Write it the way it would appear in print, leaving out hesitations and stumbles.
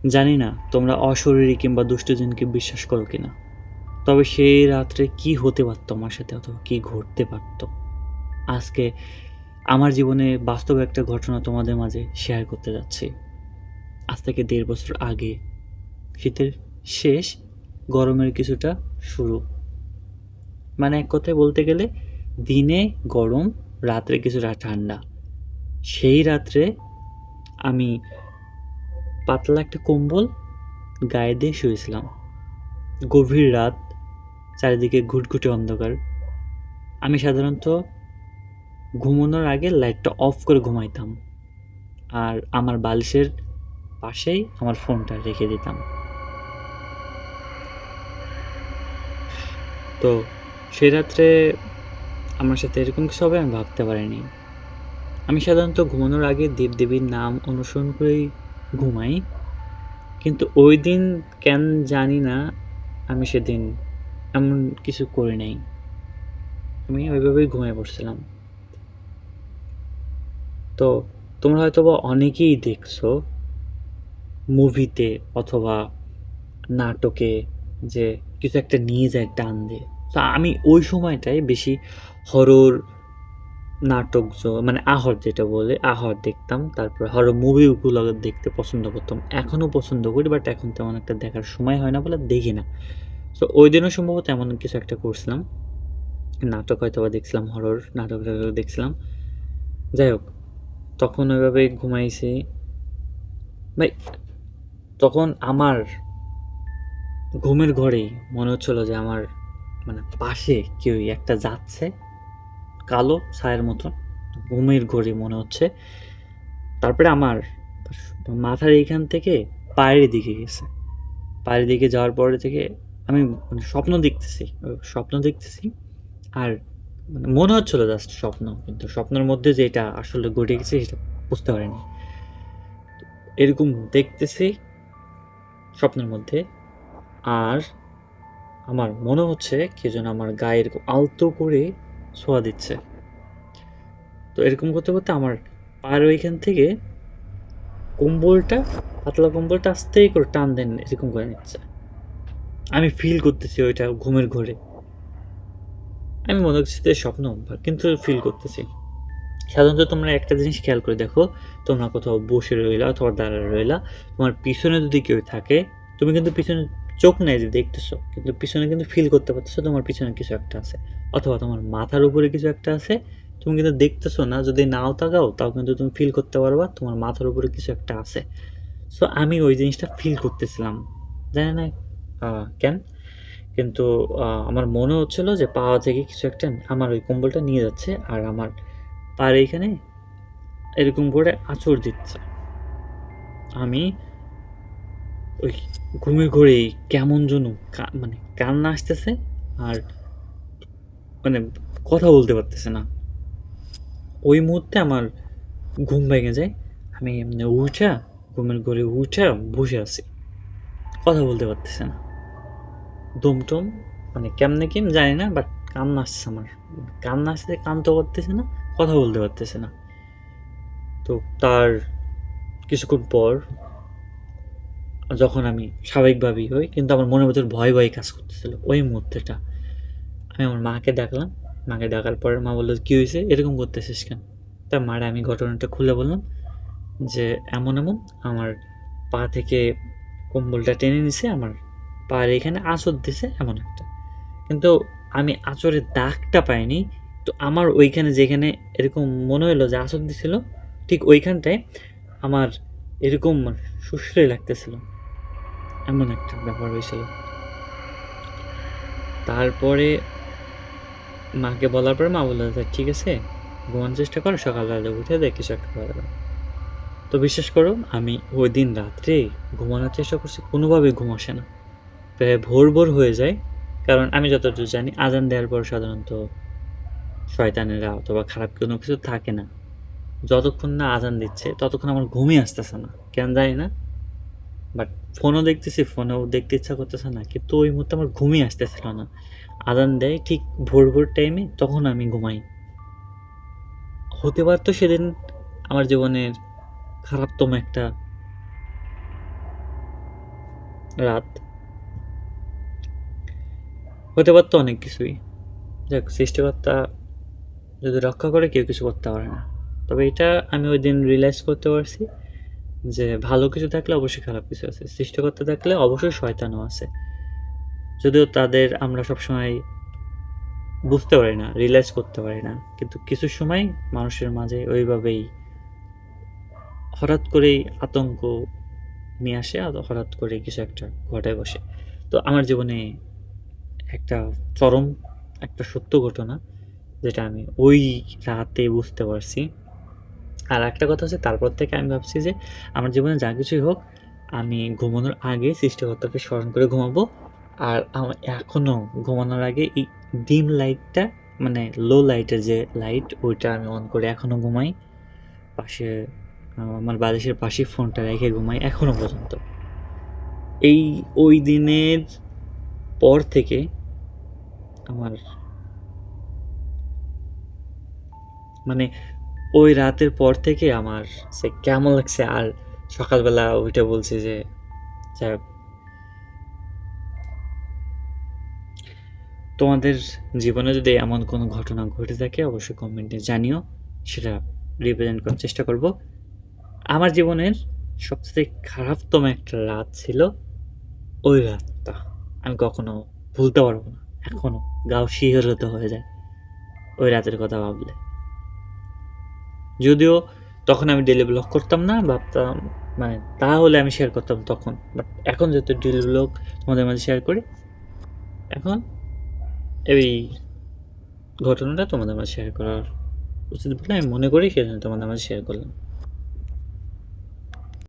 জানি না তোমরা অশরীরী কিংবা দুষ্টজনকে বিশ্বাস করো কিনা, তবে সেই রাত্রে কি হতে পারতো আমার সাথে অথবা কি ঘটতে পারতো, আজকে আমার জীবনে বাস্তব একটা ঘটনা তোমাদের মাঝে শেয়ার করতে যাচ্ছি। আজ থেকে ১.৫ বছর আগে, শীতের শেষ, গরমের কিছুটা শুরু, মানে এক কথায় বলতে গেলে দিনে গরম, রাত্রে কিছুটা ঠান্ডা। সেই রাত্রে আমি পাতলা একটা কম্বল গায়ে দিয়ে শুয়েছিলাম। গভীর রাত, চারিদিকে ঘুটঘুটে অন্ধকার। আমি সাধারণত ঘুমানোর আগে লাইটটা অফ করে ঘুমাইতাম, আর আমার বালিশের পাশেই আমার ফোনটা রেখে দিতাম। তো সে রাত্রে আমার সাথে এরকম কিছু হবে আমি ভাবতে পারিনি। আমি সাধারণত ঘুমানোর আগে দেবদেবীর নাম অনুসরণ করেই ঘুমাই, কিন্তু ওই দিন কেন জানি না আমি সেদিন এমন কিছু করি নাই। আমি ওইভাবেই ঘুমিয়ে পড়ছিলাম। তো তোমরা হয়তোবা অনেকেই দেখছো মুভিতে অথবা নাটকে যে কিছু একটা নিয়ে যায় টান দিয়ে। তো আমি ওই সময়টায় বেশি হরর নাটক মানে আহর যেটা বলে আহর দেখতাম, তারপর হরর মুভিগুলো দেখতে পছন্দ করতাম, এখনও পছন্দ করি, বাট এখন তেমন একটা দেখার সময় হয় না বলে দেখি না। তো ওই দিনও সম্ভবত এমন কিছু একটা করছিলাম, নাটক হয়তো বা দেখছিলাম, হরর নাটক দেখছিলাম। যাই হোক, তখন ওইভাবে ঘুমাইছি ভাই। তখন আমার ঘুমের ঘরেই মনে হচ্ছিল যে আমার মানে পাশে কেউ একটা যাচ্ছে, কালো ছায়ার মতো, ঘুমের ঘরে মনে হচ্ছে। তারপরে আমার মাথার এইখান থেকে পায়ের দিকে গেছে, পায়ের দিকে যাওয়ার পরে থেকে আমি মানে স্বপ্ন দেখতেছি। আর মানে মনে হচ্ছিল জাস্ট স্বপ্ন, কিন্তু স্বপ্নের মধ্যে যে এটা আসলে ঘটে গেছে সেটা বুঝতে পারিনি। এরকম দেখতেছি স্বপ্নের মধ্যে, আর আমার মনে হচ্ছে কে যেন আমার গায়ে এরকম আলতো করে ছোঁয়া দিচ্ছে। তো এরকম করতে করতে আমার পায়ের ওইখান থেকে কম্বলটা, পাতলা কম্বলটা আস্তে করে টান দেন এরকম করে নিচ্ছে। আমি ফিল করতেছি ওইটা ঘুমের ঘোরে। আমি মনে করছি যে স্বপ্ন, কিন্তু ফিল করতেছি। সাধারণত তোমরা একটা জিনিস খেয়াল করে দেখো, তোমরা কোথাও বসে রইলা অথবা দাঁড়ায় রইলা, তোমার পিছনে যদি কেউ থাকে, তুমি কিন্তু পিছনে চোখ নেই যে দেখতেছো, কিন্তু পিছনে কিন্তু ফিল করতে পারতেছো তোমার পিছনে কিছু একটা আছে, অথবা তোমার মাথার উপরে কিছু একটা আছে। তুমি কিন্তু দেখতেছো না, যদি নাও তাকাও তাও কিন্তু তুমি ফিল করতে পারবা তোমার মাথার উপরে কিছু একটা আছে। সো আমি ওই জিনিসটা ফিল করতেছিলাম, জানি না কেন, কিন্তু আমার মনে হচ্ছিল যে পাওয়া থেকে কিছু একটা আমার ওই কম্বলটা নিয়ে যাচ্ছে, আর আমার পায়ের এইখানে এরকম করে আঁচড় দিচ্ছে। আমি ওই ঘুমের ঘোরেই কেমন যেন মানে কান্না আসতেছে, আর মানে কথা বলতে পারতেছে না। ওই মুহূর্তে আমার ঘুম ভেঙে যায়। আমি এমনি উঠা, ঘুমের ঘোরে উঠা বসে আছি, কথা বলতে পারতেছে না। দমটম মানে কেমনে কি আমি জানি না, বাট কান্না আসছে আমার, কান্না আসতে কানতে পারতেছে না, কথা বলতে পারতেছে না। তো তার কিছুক্ষণ পর যখন আমি স্বাভাবিকভাবেই হই, কিন্তু আমার মনের ভেতর ভয় ভয় কাজ করতেছিল ওই মুহূর্তেটা। আমি আমার মাকে ডাকলাম, মাকে ডাকার পরে মা বললো কী হয়েছে, এরকম করতেছিস কেন? তা মারে আমি ঘটনাটা খুলে বললাম যে এমন এমন আমার পা থেকে কম্বলটা টেনে নিছে, আমার পায়ের এখানে আঁচড় দিছে এমন একটা, কিন্তু আমি আঁচড়ের দাগটা পাইনি। তো আমার ওইখানে যেখানে এরকম মনে হলো যে আঁচড় দিছিল, ঠিক ওইখানটায় আমার এরকম সুশ্রী লাগতেছিল, এমন একটা ব্যাপার হয়েছিল। তারপরে মাকে বলার পরে মা বললো যে ঠিক আছে, ঘুমানোর চেষ্টা করো, সকালবেলা উঠে দেখ কিছু একটা করা যাবে। তো বিশ্বাস করো, আমি ওই দিন রাত্রে ঘুমানোর চেষ্টা করছি, কোনোভাবেই ঘুম আসে না, প্রায় ভোর ভোর হয়ে যায়। কারণ আমি যতটুকু জানি আজান দেওয়ার পর সাধারণত শয়তানেরা অথবা খারাপ কোনো কিছু থাকে না। যতক্ষণ না আজান দিচ্ছে ততক্ষণ আমার ঘুমই আসতেছে না, কেন জানি না। বাট ফোনও দেখতেছি, ফোনেও দেখতে ইচ্ছা করতেছে না, কিন্তু ওই মুহূর্তে আমার ঘুমই আসতেছিল না। আজান দেয় ঠিক ভোর ভোর টাইমে, তখন আমি ঘুমাই। হতে পারতো সেদিন আমার জীবনের খারাপতম একটা রাত হতে পারতো অনেক কিছুই। যাক, সৃষ্টিকর্তা যদি রক্ষা করে কেউ কিছু করতে পারে না। তবে এটা আমি ওইদিন রিয়ালাইজ করতে পারছি যে ভালো কিছু থাকলে অবশ্যই খারাপ কিছু আছে। সৃষ্টিকর্তা থাকলে অবশ্যই শয়তানও আছে। যদিও তাদের আমরা সবসময় বুঝতে পারি না, রিয়ালাইজ করতে পারি না। কিন্তু কিছু সময় মানুষের মাঝে ওইভাবেই হঠাৎ করেই আতঙ্ক নিয়ে আসে, আর হঠাৎ করে কিছু একটা ঘটায় বসে। তো আমার জীবনে একটা চরম একটা সত্য ঘটনা, যেটা আমি ওই রাতে বুঝতে পারছি। আর একটা কথা হচ্ছে, তারপর থেকে আমি ভাবছি যে আমার জীবনে যা কিছুই হোক, আমি ঘুমানোর আগে সৃষ্টিকর্তাকে স্মরণ করে ঘুমাবো। আর আমার এখনও ঘুমানোর আগে এই ডিম লাইটটা, মানে লো লাইটের যে লাইট, ওইটা আমি অন করে এখনও ঘুমাই। পাশে আমার বালিশের পাশে ফোনটা রেখে ঘুমাই এখনও পর্যন্ত। এই ওই দিনের পর থেকে আমার, মানে ওই রাতের পর থেকে আমার সে কেমন লাগছে। আর সকালবেলা ওইটা বলছে যে যাক, তোমাদের জীবনে যদি এমন কোনো ঘটনা ঘটে থাকে অবশ্যই কমেন্টে জানিও, সেটা রিপ্রেজেন্ট করার চেষ্টা করব। আমার জীবনের সবচেয়ে খারাপতম একটা রাত ছিল ওই রাতটা। আমি কখনো ভুলতে পারবো না, এখনো গাও শিহরিত হয়ে যায় ওই রাতের কথা ভাবলে। যদিও তখন আমি ডেইলি ব্লগ করতাম না, ভাবতাম মানে তাহলে আমি শেয়ার করতাম তখন, বাট এখন যেহেতু ডেইলি ব্লগ তোমাদের মাঝে শেয়ার করি, এখন এই ঘটনাটা তোমাদের মাঝে শেয়ার করার উচিত বলে আমি মনে করি, সেজন্য তোমাদের মাঝে শেয়ার করলাম।